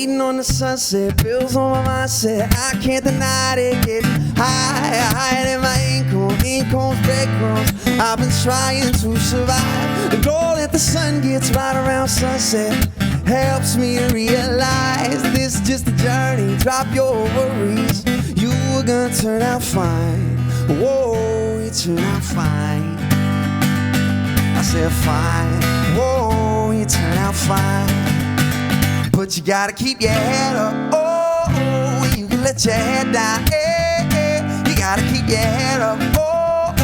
waiting on the sunset, bills on my mindset. I can't deny it, getting higher than my income's breadcrumbs. I've been trying to survive. The glow that the sun gets right around sunset helps me to realize this is just a journey. Drop your worries, you are gonna turn out fine. Whoa, you turn out fine. I said fine. Whoa, you turn out fine. But you gotta keep your head up. Oh, you can let your head down. Hey, hey. You gotta keep your head up. Oh,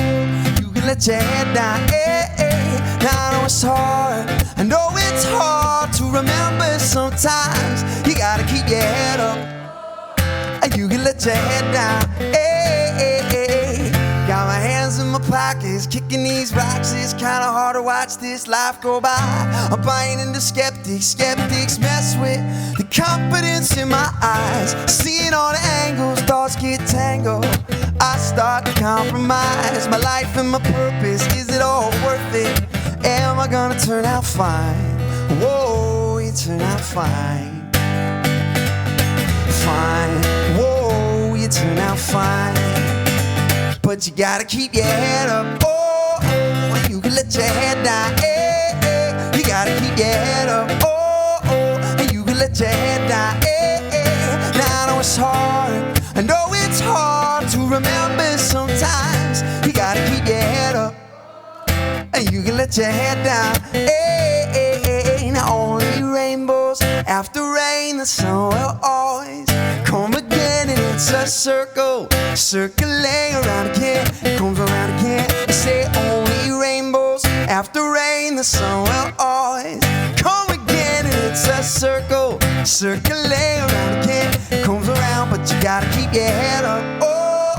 you can let your head down. Hey, hey. Now I know it's hard. I know it's hard to remember sometimes. You gotta keep your head up. You can let your head down. Hey, hey, hey. Got my hands in my pockets, kicking these rocks. It's kinda hard to watch this life go by. I'm buying into skeptics mess with the confidence in my eyes. Seeing all the angles, thoughts get tangled. I start to compromise my life and my purpose. Is it all worth it? Am I gonna turn out fine? Whoa, you turn out fine. Fine, whoa, you turn out fine. But you gotta keep your head up. Oh, oh, you can let your head down. Hey, hey. You gotta keep your head up. Oh, oh, and you can let your head down. Hey, hey. Now I know it's hard. I know it's hard to remember sometimes. You gotta keep your head up, and you can let your head down. Hey, hey, hey. Now only rainbows after rain. The sun will always come again, and it's a circle, circling around again. It comes around again. They say only rainbows after rain. The sun will always come again, and it's a circle, circling around again. It comes around, but you gotta keep your head up. Oh,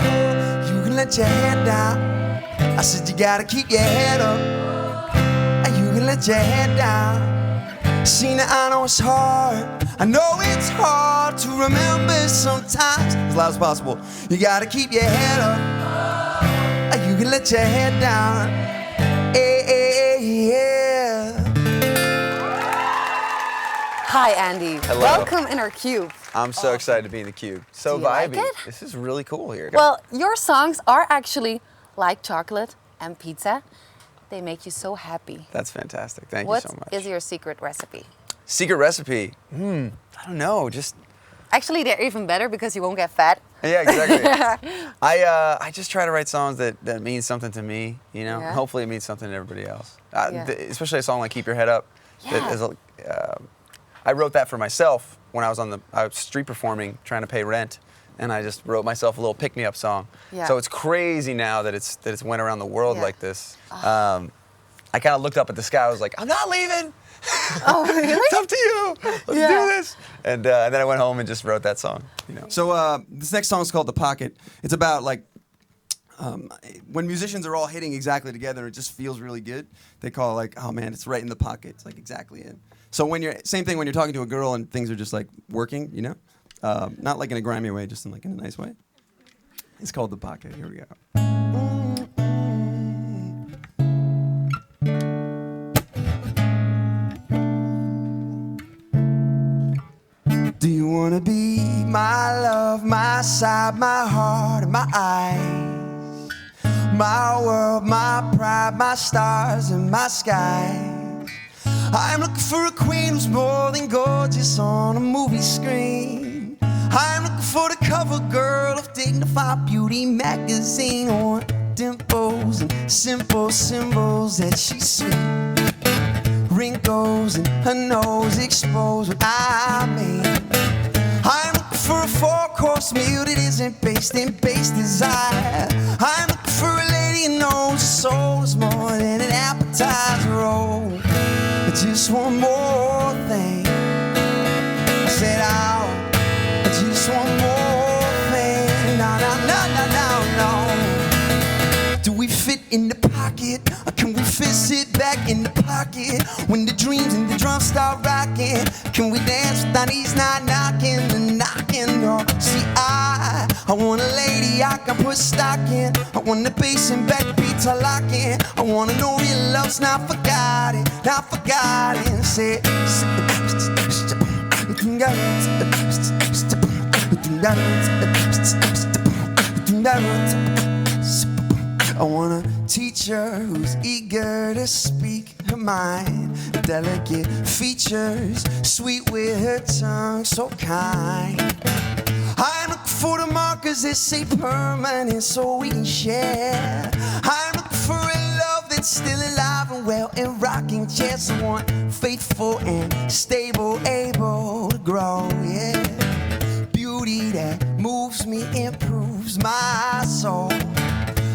you can let your head down. I said you gotta keep your head up, and you can let your head down. See, now I know it's hard. I know it's hard to remember sometimes. As loud as possible. You gotta keep your head up, and you can let your head down. Hey, hey, yeah. Hi, Andy. Hello. Welcome in our Qube. I'm so excited to be in the Qube. So Do you like vibey. it? This is really cool here. Well, your songs are actually like chocolate and pizza. They make you so happy. That's fantastic. Thank you What so much. is your secret recipe? Secret recipe? I don't know. Just Actually, they're even better because you won't get fat. yeah, exactly. I just try to write songs that mean something to me, you know. Yeah. Hopefully, it means something to everybody else. Yeah. Especially a song like "Keep Your Head Up." Yeah. That is I wrote that for myself when I was I was street performing, trying to pay rent, and I just wrote myself a little pick-me-up song. Yeah. So it's crazy now that it's went around the world Yeah. like this. I kind of looked up at the sky. I was like, I'm not leaving. Oh, really? It's up to you. Let's Yeah. do this. And then I went home and just wrote that song. You know. So this next song is called The Pocket. It's about like when musicians are all hitting exactly together, it just feels really good. They call it like, oh man, it's right in the pocket. It's like exactly it. So same thing when you're talking to a girl and things are just like working, you know? Not like in a grimy way, just in a nice way. It's called The Pocket. Here we go. Do you wanna be my love, my side, my heart, and my eyes? My world, my pride, my stars, and my skies. I'm looking for a queen who's more than gorgeous on a movie screen. I'm looking for the cover girl of Dignified Beauty magazine, on dimples and simple symbols that she's sweet. Wrinkles and her nose expose what I made. I'm looking for a four-course meal that isn't based in base desire. I'm looking for a lady who knows her soul is more than an appetizer roll. But just one more thing. I said, oh, just one more thing. No, no, no, no, no, no. Do we fit in the pocket, or can we fit sit back in the pocket? When the dreams and the drums start rocking, can we dance with our knees not knocking and knocking? No, see, I want a lady I can put stock in. I want the bass and backbeats I lock in. I want to know real love's not forgotten, not forgotten. Say, I want a teacher who's eager to speak her mind, delicate features, sweet with her tongue, so kind. I'm looking for the markers that say permanent so we can share. I'm looking for a love that's still alive and well in rocking chairs. Someone faithful and stable, able to grow, yeah. Beauty that moves me, improves my soul.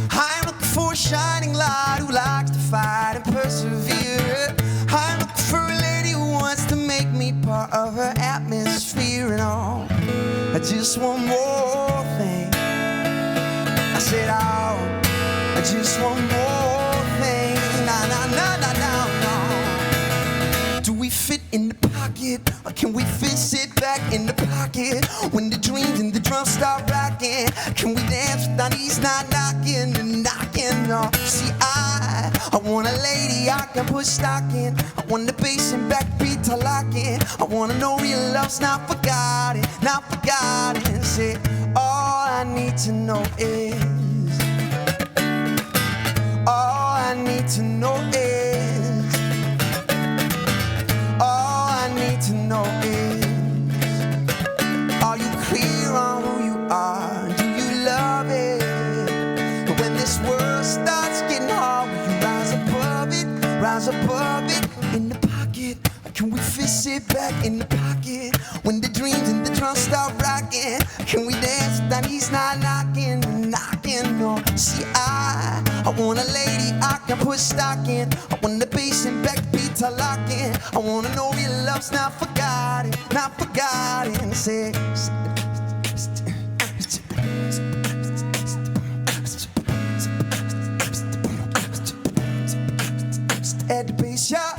I'm looking for a shining light who likes to fight and persevere. I'm looking for a lady who wants to make me part of her atmosphere and all. I just want more thing. I said, oh, I just want more thing. Nah, nah, nah, nah, nah, nah. Do we fit in the pocket, or can we fit sit back in the pocket? When the dreams and the drums start rocking, can we dance with our knees not knocking and knocking? No, see, I want a lady I can put stock in. I want the bass and backbeat to lock in. I want to know real love's not forgotten, not forgotten. Say, all I need to know is, all I need to know is, all I need to know is, are you clear on who you are? Do you love it? When this world starts getting hard, will you rise above it? Rise above it in the pocket. Can we fit sit back in the pocket? When the dreams and the drums start rocking, can we dance with our knees not knocking and knocking? No, see, I want a lady I can put stock in. I want the bass and backbeat to lock in. I wanna know real love's not forgotten, not forgotten. Say, at the bass, yeah.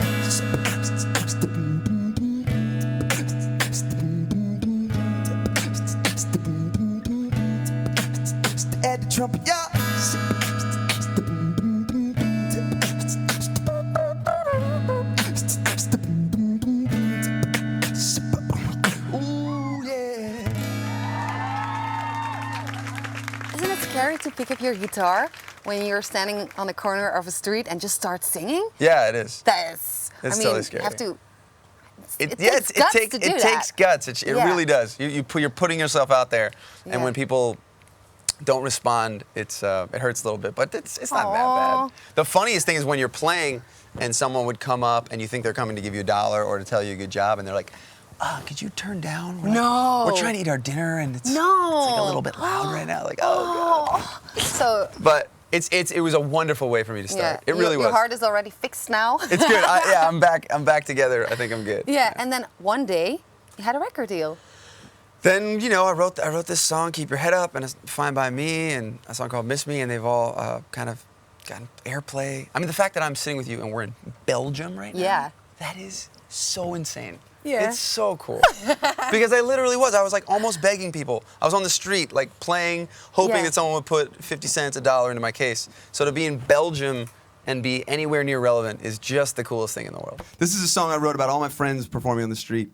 At the trumpet, yeah. Ooh, yeah. Isn't it scary to pick up your guitar when you're standing on the corner of a street and just start singing? Yeah, it is. That is. It's I mean, totally scary. you have to. It It takes guts. It Yeah. really does. You're putting yourself out there, and Yeah. when people don't respond, it hurts a little bit, but it's not that Aw. bad. The funniest thing is when you're playing and someone would come up and you think they're coming to give you $1 or to tell you a good job, and they're like, could you turn down? No. We're trying to eat our dinner, and it's No. like a little bit loud right now. Like, oh God. So. But it was a wonderful way for me to start. Yeah, It really your was. heart is already fixed now. It's good. I'm back. I'm back together. I think I'm good. Yeah, and then one day you had a record deal. Then, I wrote this song, Keep Your Head Up, and it's Fine By Me, and a song called Miss Me, and they've all kind of gotten airplay. I mean, the fact that I'm sitting with you and we're in Belgium right now, Yeah. that is so insane. Yeah. It's so cool. Because I literally was. I was like almost begging people. I was on the street, like playing, hoping Yeah. that someone would put 50 cents, $1 into my case. So to be in Belgium and be anywhere near relevant is just the coolest thing in the world. This is a song I wrote about all my friends performing on the street.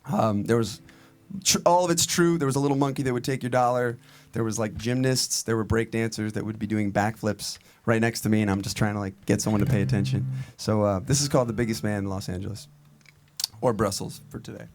There was all of it's true. There was a little monkey that would take your $1. There was like gymnasts. There were break dancers that would be doing backflips right next to me, and I'm just trying to like get someone to pay attention. So this is called The Biggest Man in Los Angeles, or Brussels for today.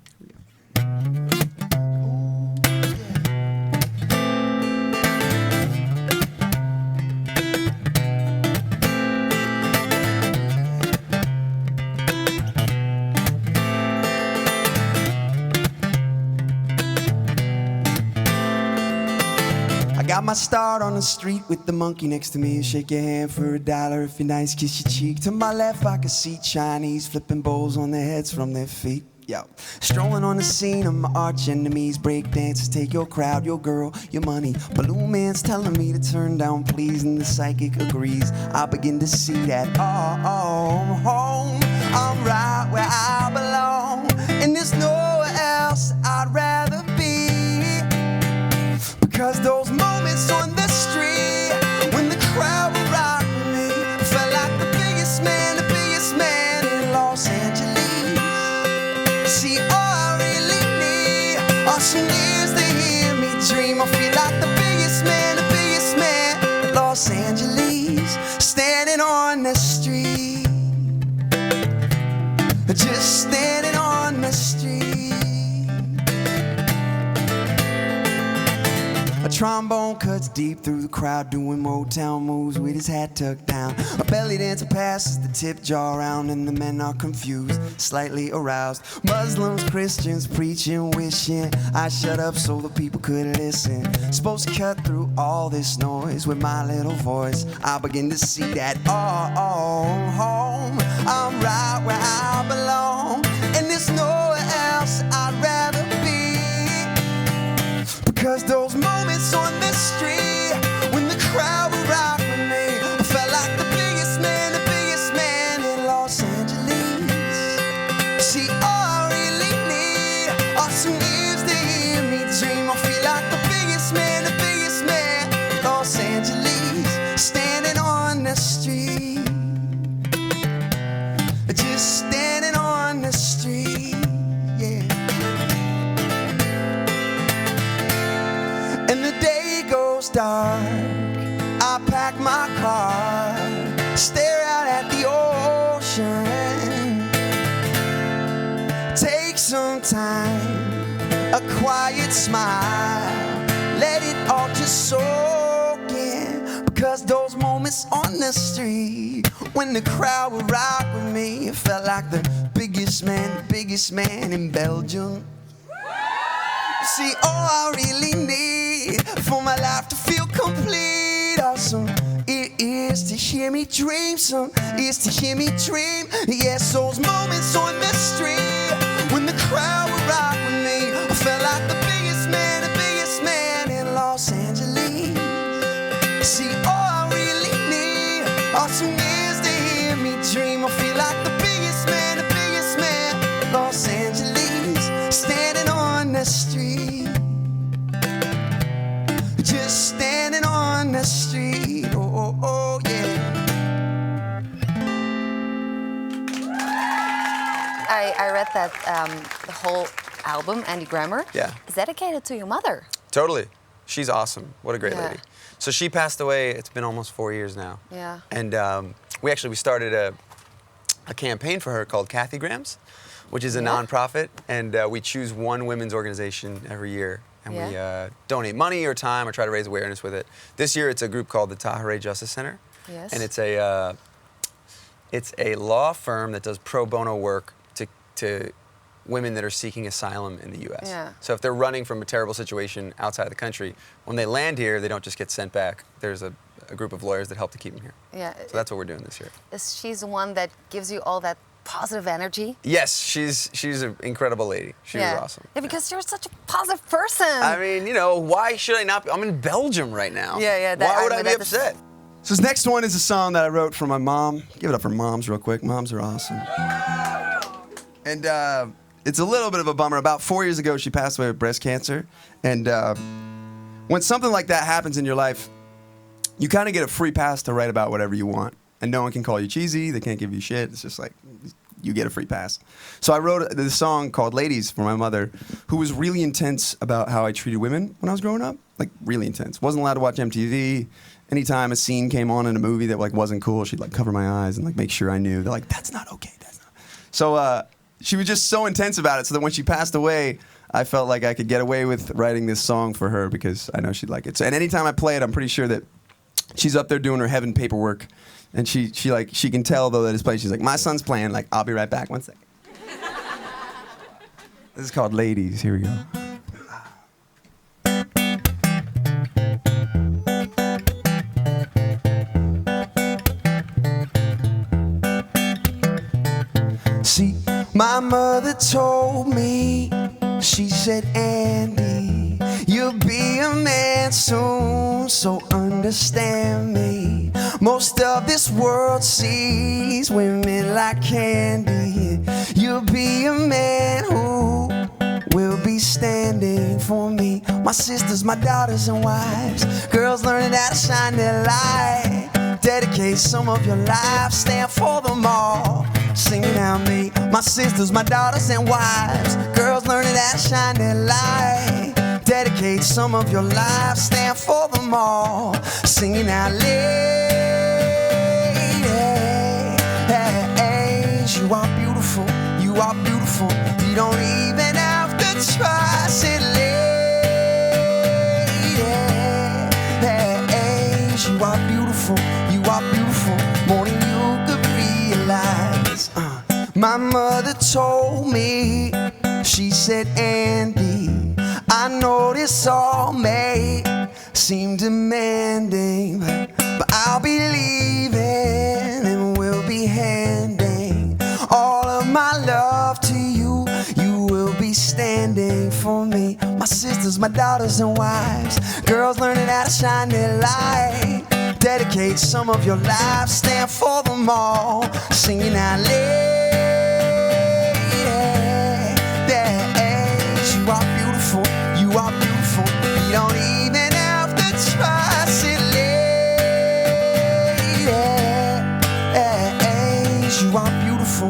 I got my start on the street with the monkey next to me. Shake your hand for $1 if you're nice, kiss your cheek. To my left I can see Chinese flipping bowls on their heads from their feet. Yo, strolling on the scene of my arch enemies. Break dancers, take your crowd, your girl, your money. Balloon man's telling me to turn down, please, and the psychic agrees. I begin to see that, I'm home. I'm right where I belong, and there's nowhere else I'd rather be. Because those moments on the street, when the crowd would rock with me, felt like the biggest man in Los Angeles. See, all I really need trombone cuts deep through the crowd, doing Motown moves with his hat tucked down. A belly dancer passes the tip jar around, and the men are confused, slightly aroused. Muslims, Christians, preaching, wishing I shut up so the people could listen. Supposed to cut through all this noise with my little voice. I begin to see that home. I'm right where I belong, and there's nowhere else I'd rather be. Because those moments on the street when the crowd would rock with me, I felt like the biggest man in Los Angeles. See, all I really need are some ears to hear me dream. I feel like the biggest man in Los Angeles, standing on the street. Just standing on the street, yeah. And the day goes dark, I pack my car, stare out at the ocean, take some time, a quiet smile, let it all just soak in. Because those moments on the street when the crowd would rock with me, it felt like the biggest man in Belgium. See, all I really need for my life to feel complete are some ears to hear me dream, some ears to hear me dream. Yes, those moments on the street when the crowd would rock with me, I felt like the biggest man in Los Angeles. See, all I really need are some ears to hear me dream. I feel like the biggest man, Los Angeles, standing on the street. Just standing on the street, oh, yeah. I read that the whole album, Andy Grammer, is dedicated to your mother. Totally. She's awesome. What a great Yeah. lady. So she passed away, it's been almost 4 years now. Yeah. And we started a campaign for her called Kathy Grams, which is a nonprofit, and we choose one women's organization every year, and we donate money or time or try to raise awareness with it. This year it's a group called the Tahirih Justice Center, and it's a law firm that does pro bono work to women that are seeking asylum in the U.S. Yeah. So if they're running from a terrible situation outside of the country, when they land here, they don't just get sent back. There's a group of lawyers that help to keep them here. Yeah. So that's what we're doing this year. She's the one that gives you all that positive energy. Yes, she's an incredible lady. She was awesome. Yeah, because you're such a positive person. I mean, you know, why should I not be? I'm in Belgium right now. Yeah. Why would I be upset? So this next one is a song that I wrote for my mom. Give it up for moms real quick. Moms are awesome. And it's a little bit of a bummer. About 4 years ago, she passed away with breast cancer. And when something like that happens in your life, you kind of get a free pass to write about whatever you want. And no one can call you cheesy. They can't give you shit. It's just like, you get a free pass. So I wrote this song called Ladies for my mother, who was really intense about how I treated women when I was growing up. Like, really intense. Wasn't allowed to watch MTV. Anytime a scene came on in a movie that like wasn't cool, she'd like cover my eyes and like make sure I knew. They're like, that's not okay. That's not. So she was just so intense about it, so that when she passed away, I felt like I could get away with writing this song for her because I know she'd like it. So, and anytime I play it, I'm pretty sure that she's up there doing her heaven paperwork, and she can tell though that it's playing. She's like, my son's playing. Like, I'll be right back. 1 second. This is called Ladies. Here we go. See, my mother told me, she said, Andy, you'll be a man soon, so understand me. Most of this world sees women like candy. You'll be a man who will be standing for me. My sisters, my daughters and wives, girls learning how to shine their light. Dedicate some of your life, stand for them all. Singing out me, my sisters, my daughters and wives, girls learning how to shine their light. Dedicate some of your life, stand for them all. Singing out, ladies, you are beautiful, you are beautiful. You don't even have to try, say ladies. are beautiful, you are beautiful, more than you could realize. My mother told me, she said, Andy, I know this all may seem demanding, but I'll be leaving and we'll be handing all of my love to you. You will be standing for me. My sisters, my daughters and wives, girls learning how to shine their light. Dedicate some of your life, stand for them all, singing out ladies, you are beautiful, you are beautiful, you don't even have to try, say ladies, you are beautiful,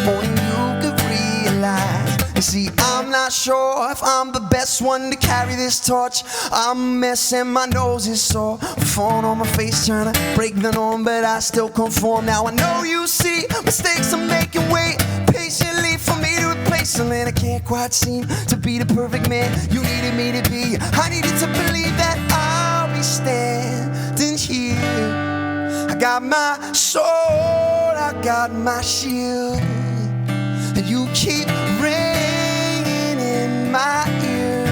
more than you could realize. You see, I'm not sure if I'm the best one to carry this torch. I'm a mess and my nose is sore. Phone on my face trying to break the norm, but I still conform. Now I know you see mistakes I'm making, wait patiently for me to replace them, and I can't quite seem to be the perfect man you needed me to be. I needed to believe that I'll be standing here. I got my sword, I got my shield, and you keep ringing in my ears.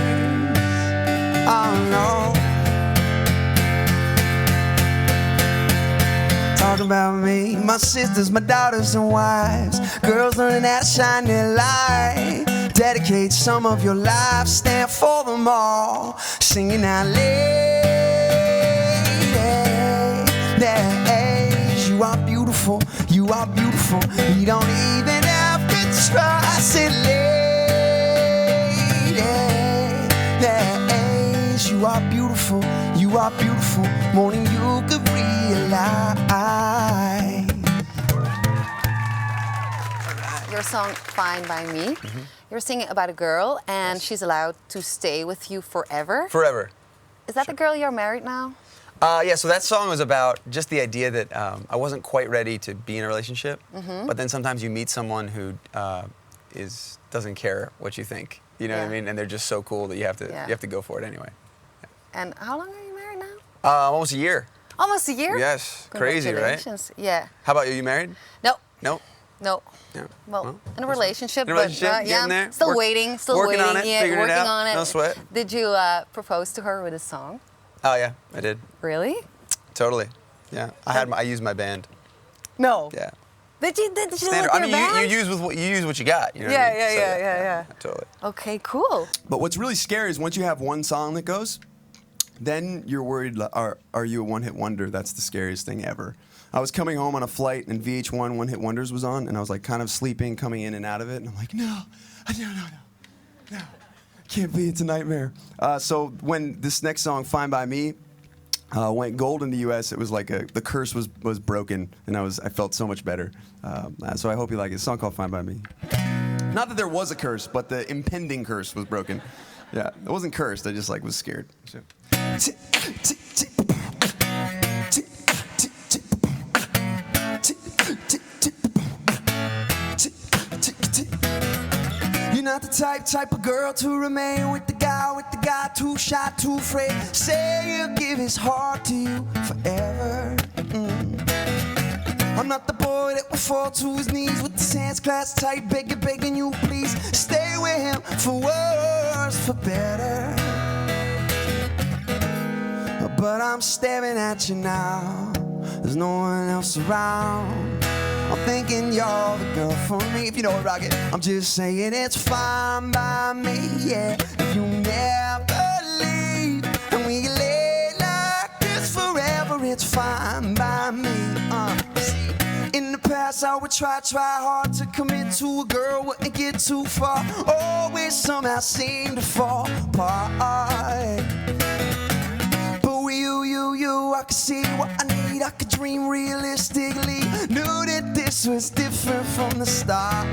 Oh no, talking about me, my sisters, my daughters and wives, girls learning how to shine their light. Dedicate some of your life, stand for them all, singing out ladies, you are beautiful, you are beautiful, you don't even have to try, say ladies, you are beautiful, more than you could realize. Your song Fine by Me. You're singing about a girl and she's allowed to stay with you forever. Forever. Is that the girl you're married now? Yeah, so that song was about just the idea that I wasn't quite ready to be in a relationship, but then sometimes you meet someone who doesn't care what you think, you know what I mean? And they're just so cool that you have to go for it anyway. And how long are you married now? Almost a year. Almost a year? Yes, crazy, right? Yeah. How about you? You married? No. No. No. Yeah. Well, in a relationship, in a relationship, but getting there, still waiting, working on it, yeah, figuring working it out, on it. no sweat. Did you propose to her with a song? Oh yeah, I did. Really? Totally. Yeah, I used my band. No. Yeah. Did you Standard. with your band? You use what you got. You know what I mean? Yeah. Totally. Okay, cool. But what's really scary is once you have one song that goes, then you're worried, are you a one-hit wonder? That's the scariest thing ever. I was coming home on a flight and VH1 One Hit Wonders was on, and I was like kind of sleeping, coming in and out of it, and I'm like, no. Can't be, it's a nightmare. So when this next song, Fine by Me, went gold in the US, it was like the curse was broken, and I felt so much better. So I hope you like it. It's a song called Fine by Me. Not that there was a curse, but the impending curse was broken. Yeah, it wasn't cursed, I just was scared. So. You're not the type of girl to remain with the guy too shy, too afraid. Say he'll give his heart to you forever. I'm not the boy that will fall to his knees with his hands clasped tight, begging you please stay with him for worse, for better. But I'm staring at you now, there's no one else around. I'm thinking you're the girl for me. If you know it, rock it. I'm just saying it's fine by me, yeah. If you never leave, and we can lay like this forever, it's fine by me. See, in the past I would try hard to commit to a girl, wouldn't get too far. Always somehow seem to fall apart. But with you, I could see what I need. I could dream realistically. Knew that this was different from the start.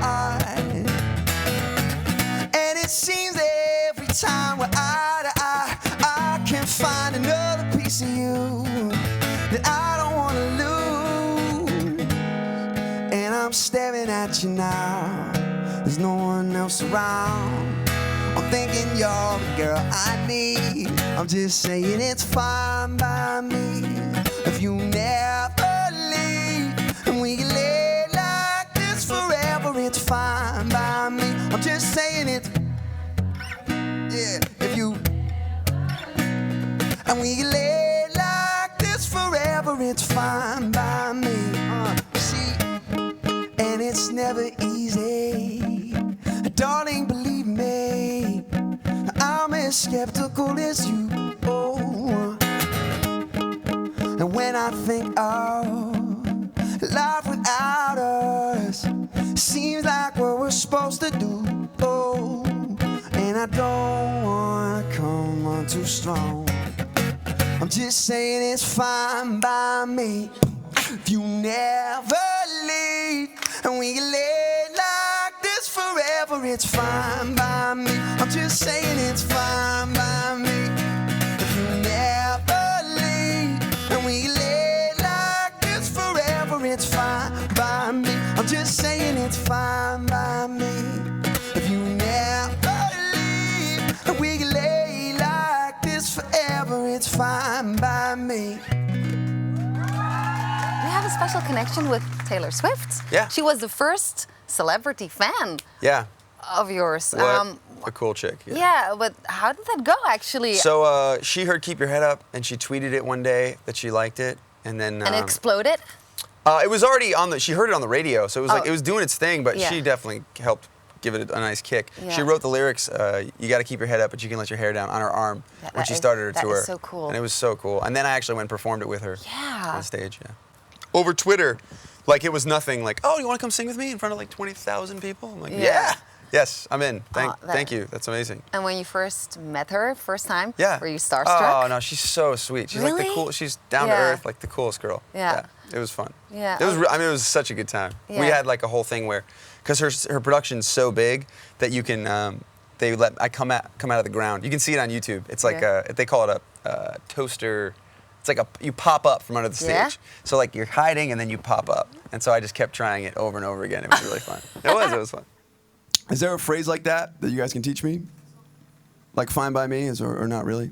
And it seems every time we're eye to eye, I can find another piece of you that I don't want to lose. And I'm staring at you now, there's no one else around. I'm I'm thinking you're the girl I need. I'm just saying it's fine by me if you never leave, and we can lay like this forever. It's fine by me. I'm just saying it's, yeah, if you, and we can lay like this forever. It's fine by me. See, and it's never easy, darling, believe me, I'm as skeptical as you. Oh, and when I think of life without us, seems like what we're supposed to do. Oh, and I don't wanna come on too strong. I'm just saying it's fine by me if you never leave, and we can lay like this forever. It's fine by me. I'm just saying it's fine by me if you never leave, and we can lay like this forever. It's fine by me. I'm just saying it's fine by me if you never leave, and we can lay like this forever. It's fine by me. You have a special connection with Taylor Swift. Yeah. She was the first celebrity fan Yeah. of yours. What a cool chick. Yeah, but how did that go actually? So she heard "Keep Your Head Up" and she tweeted it one day that she liked it, and then and it exploded? it was already on the. She heard it on the radio, so it was like it was doing its thing. But Yeah. she definitely helped give it a nice kick. Yeah. She wrote the lyrics. You got to keep your head up, but you can let your hair down on her arm when she started her that tour. is so cool. And it was so cool. And then I actually went and performed it with her Yeah. on stage. Yeah. Over Twitter, like it was nothing. Like, oh, you want to come sing with me in front of like 20,000 people? I'm like, yeah. Yes, I'm in. Thank you. That's amazing. And when you first met her, first time, Yeah. were you starstruck? Oh no, she's so sweet. She's like the Really? cool. She's down Yeah. to earth, like the coolest girl. Yeah. It was fun. Yeah. It was. I mean, it was such a good time. We Yeah. had like a whole thing where, because her production's so big that you can. I come out of the ground. You can see it on YouTube. It's like they call it a toaster. It's like you pop up from under the stage. Yeah? So like you're hiding and then you pop up. And so I just kept trying it over and over again. It was really fun. It was fun. Is there a phrase like that you guys can teach me? Like "fine by me" or not really?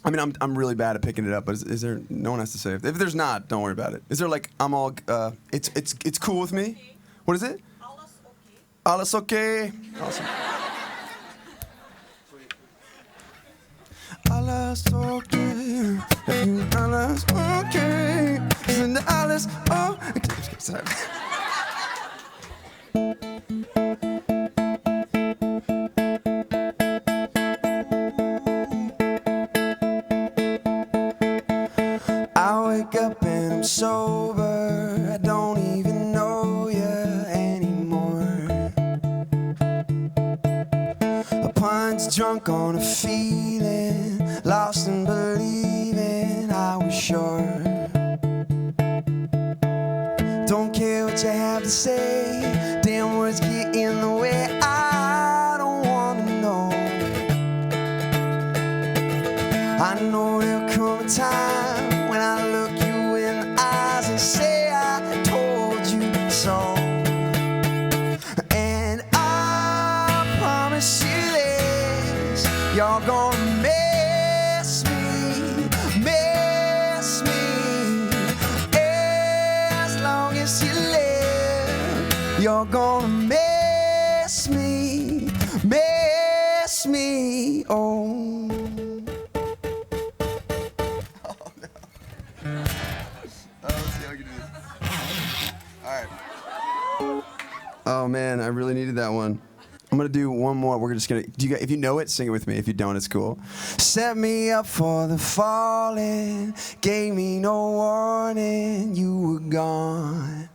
I mean, I'm really bad at picking it up, but is there? No one has to say. If there's not, don't worry about it. Is there like I'm all? It's cool with me. What is it? Alles okay. Awesome. Alles okay. Alles okay. Isn't alles okay? Sorry. I wake up and I'm sober. I don't even know you anymore. A punch drunk on a feeling, lost in believing I was sure. Don't care what you have to say, damn words get in the way. I don't wanna know. I know there'll come a time when I look you in the eyes and say I told you so. And I promise you this, you're gonna miss me as long as you live. You're gonna miss me, oh. Oh man, I really needed that one. I'm gonna do one more. We're just gonna. If you know it, sing it with me. If you don't, it's cool. Set me up for the falling. Gave me no warning. You were gone.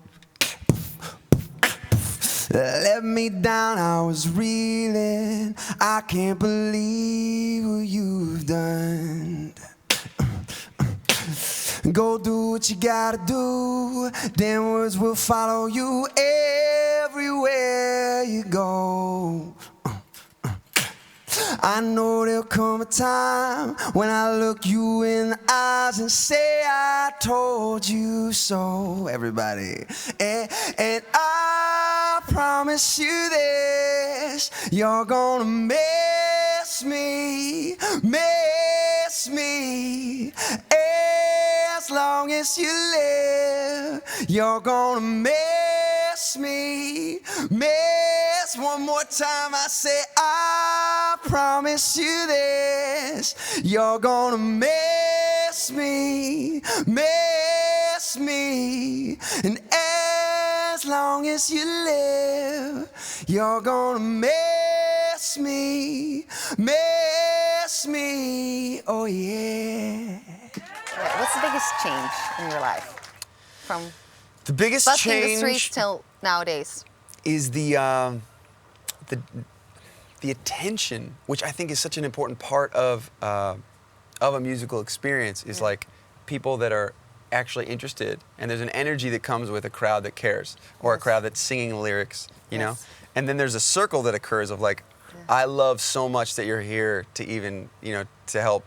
Let me down. I was reeling. I can't believe what you've done. Go do what you gotta do. Them words will follow you everywhere you go. I know there'll come a time when I look you in the eyes and say I told you so. Everybody. And I promise you this, you're gonna miss me, miss me. As long as you live, you're gonna miss me, miss. One more time I say, I promise you this, you're gonna miss me, miss me. And as long as you live, you're gonna miss me, miss me. Oh yeah. Yeah, what's the biggest change in your life from The biggest busking the change streets till nowadays? is the attention, which I think is such an important part of a musical experience, is like people that are actually interested, and there's an energy that comes with a crowd that cares, or a crowd that's singing the lyrics, you know? And then there's a circle that occurs of like, I love so much that you're here to even, you know, to help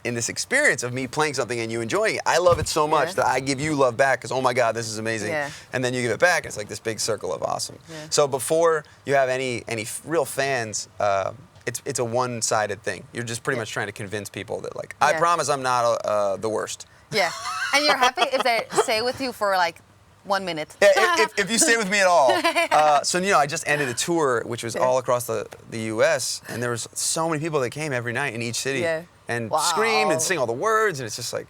in this experience of me playing something and you enjoying it. I love it so much that I give you love back because, oh my God, this is amazing. And then you give it back, and it's like this big circle of awesome. So before you have any real fans, it's a one-sided thing. You're just pretty much trying to convince people that like, I promise I'm not the worst. Yeah, and you're happy if they stay with you for like 1 minute. If you stay with me at all. So, you know, I just ended a tour, which was all across the U.S., and there was so many people that came every night in each city and screamed and sing all the words, and it's just like,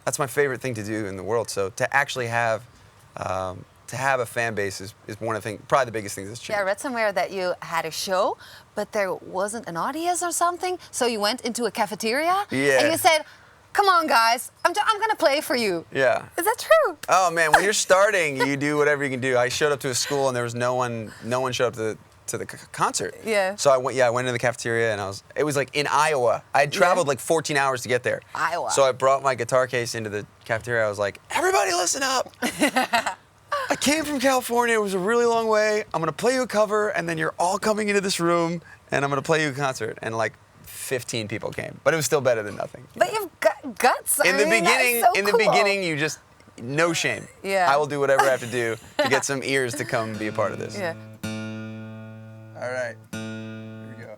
that's my favorite thing to do in the world. So to actually have a fan base is one of the things, probably the biggest things that's changed. Yeah, I read somewhere that you had a show, but there wasn't an audience or something, so you went into a cafeteria and you said, come on, guys, I'm gonna play for you. Yeah. Is that true? Oh man, when you're starting, you do whatever you can do. I showed up to a school and there was no one showed up to the concert. Yeah. So I went into the cafeteria, and it was like in Iowa. I had traveled like 14 hours to get there. Iowa. So I brought my guitar case into the cafeteria. I was like, everybody listen up. I came from California. It was a really long way. I'm gonna play you a cover, and then you're all coming into this room, and I'm gonna play you a concert. And like 15 people came, but it was still better than nothing. But you've got guts. In the beginning, you just no shame. Yeah. I will do whatever I have to do to get some ears to come be a part of this. Yeah. All right. Here we go.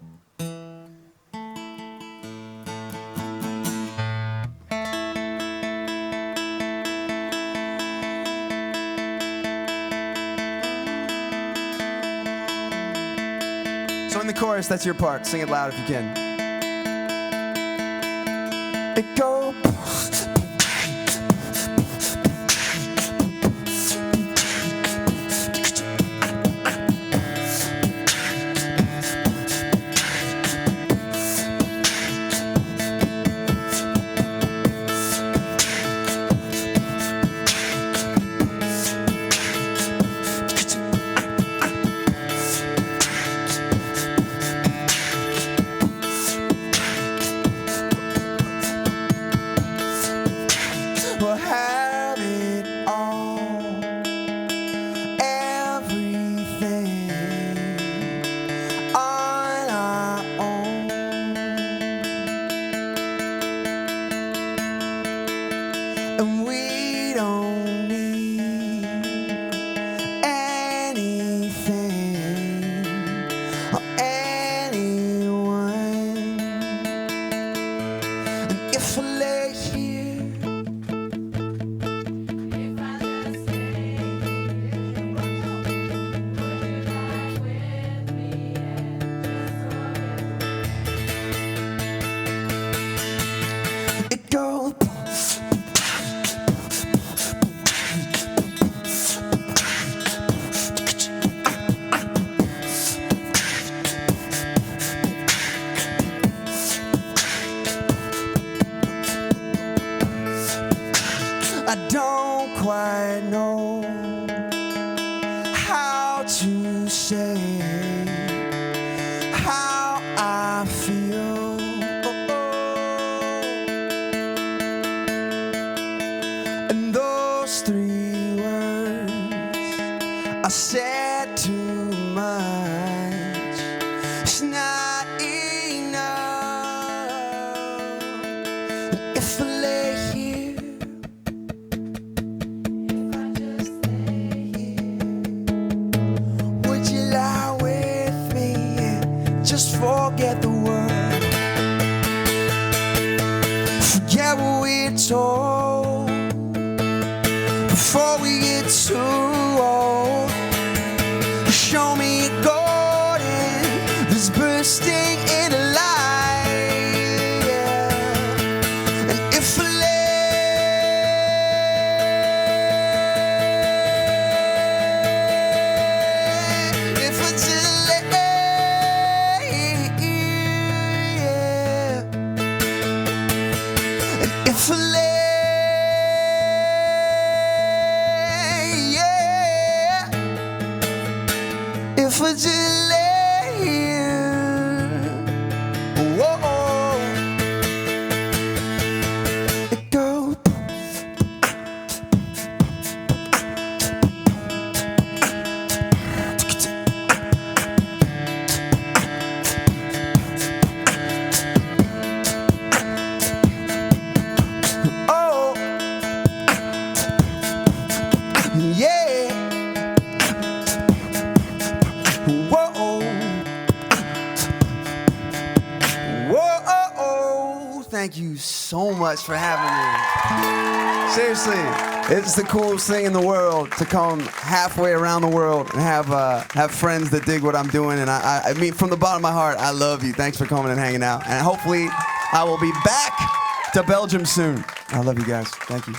So in the chorus, that's your part. Sing it loud if you can. It goes. We'll have it all, everything on our own. And we don't need anything or anyone. And if I lay here, it goes. I don't quite know how to say how I feel. And those 3 words I said too much. It's not enough. If I lay here, forget what we're told before we get too old. Show me a garden that's bursting into light, yeah. And if I if I lay, yeah, if I just lay here, whoa, it goes. Yeah. Whoa. Whoa. Thank you so much for having me. Seriously, it's the coolest thing in the world to come halfway around the world and have friends that dig what I'm doing. And I mean, from the bottom of my heart, I love you. Thanks for coming and hanging out. And hopefully, I will be back to Belgium soon. I love you guys. Thank you.